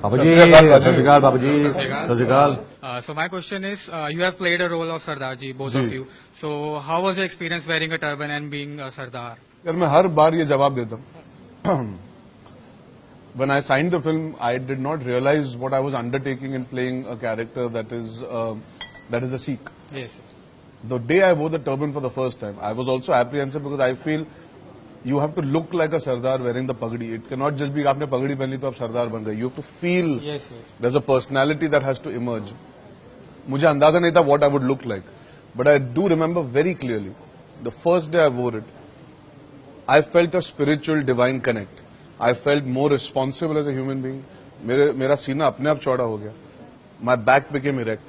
Babaji, Sasrikal, Babaji, Sasrikal. So my question is, you have played a role of Sardarji, both of you. So how was your experience wearing a turban and being a Sardar? यार मैं हर बार ये जवाब देता हूँ. When I signed the film, I did not realize what I was undertaking in playing a character that is a Sikh. Yes. The day I wore the turban for the first time, I was also apprehensive because I feel you have to look like a Sardar wearing the pagdi. It cannot just be आपने पगड़ी पहन ली तो आप सरदार बन गए. You have to feel Yes. there's a personality that has to emerge. मुझे अंदाजा नहीं था what I would look like, but I do remember very clearly the first day I wore it. I felt a spiritual divine connect. I felt more responsible as a human being. मेरा सीना अपने आप चौड़ा हो गया. My back became erect.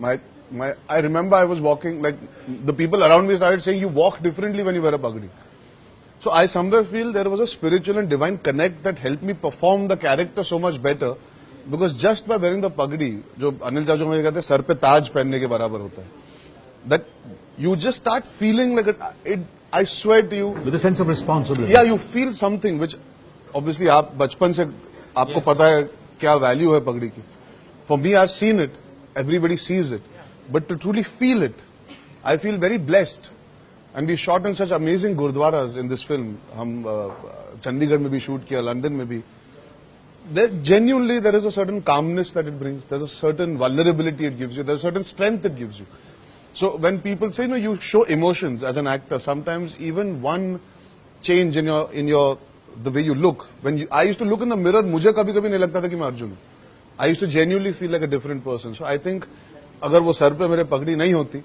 I remember I was walking, like the people around me started saying you walk differently when you wear a pagdi. So I somewhere feel there was a spiritual and divine connect that helped me perform the character so much better, because just by wearing the pagdi, जो अनिल चाचू मुझे कहते हैं sir पे ताज पहनने के बराबर होता है, that you just start feeling like it. I swear to you, With a sense of responsibility. yeah, you feel something which obviously आप बचपन से आपको पता है क्या वैल्यू है पगड़ी की. For me, I've seen it. Everybody sees it, but to truly feel it, I feel very blessed. And we shot in such amazing gurdwaras in this film. हम चंडीगढ़ में भी shoot किया, लंदन में भी. Genuinely, there is a certain calmness that it brings. There's a certain vulnerability it gives you. There's a certain strength it gives you. So when people say, you show emotions as an actor, sometimes even one change in your the way you look. I used to look in the mirror, मुझे कभी-कभी नहीं लगता था कि मैं अर्जुन हूँ. I used to genuinely feel like a different person. So I think अगर वो सर पे मेरे पगड़ी नहीं होती,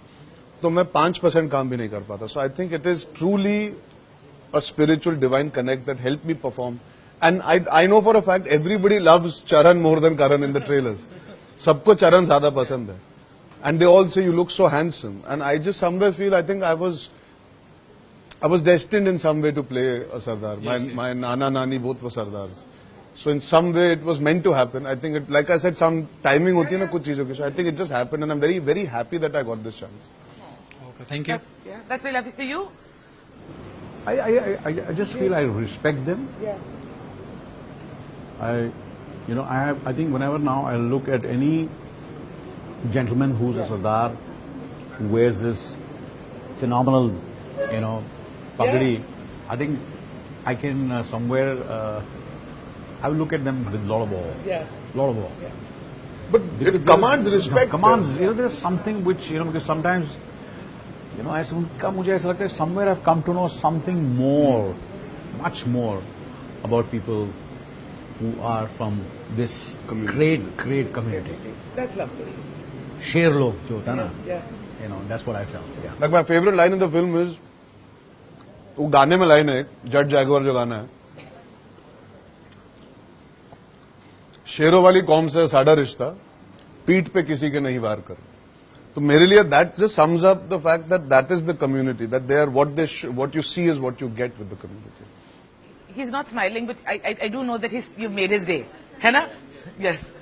तो मैं 5% काम भी नहीं कर पाता. So I think it is truly a spiritual divine connect that helped me perform. And I know for a fact everybody loves Charan more than Karan in the trailers. सबको चरण ज्यादा पसंद है. And they all say you look so handsome. And I just somewhere feel I think I was destined in some way to play a Sardar. My Nana Nani both were Sardars. So in some way it was meant to happen. I think like I said, some timing होती है ना कुछ चीजों की. So I think it just happened, and I'm very very happy that I got this chance. Okay, thank you. That's really lovely for you. I just feel I respect them. Yeah. I think whenever now I look at any gentleman who's a Sardar, who wears this phenomenal, pagdi, I think I can somewhere, I will look at them with lot of awe. Yeah. Lot of awe. Yeah. But it commands respect. Commands, there's something which, because sometimes, मुझे ऐसा लगता है somewhere I've come to know something more, much more about people who are from this great community. That's lovely. शेर लोग जो होता है ना, Yeah. that's what I felt. Yeah. Like my favorite line in the film is, वो गाने में line है, जट जैगुआर जो गाना है, शेरों वाली कौम से साडा रिश्ता, पीठ पे किसी के नहीं वार कर. तो मेरे लिए that just sums up the fact that is the community, that they are what you see is what you get with the community. He's not smiling, but I do know that you made his day. है ना? Yes.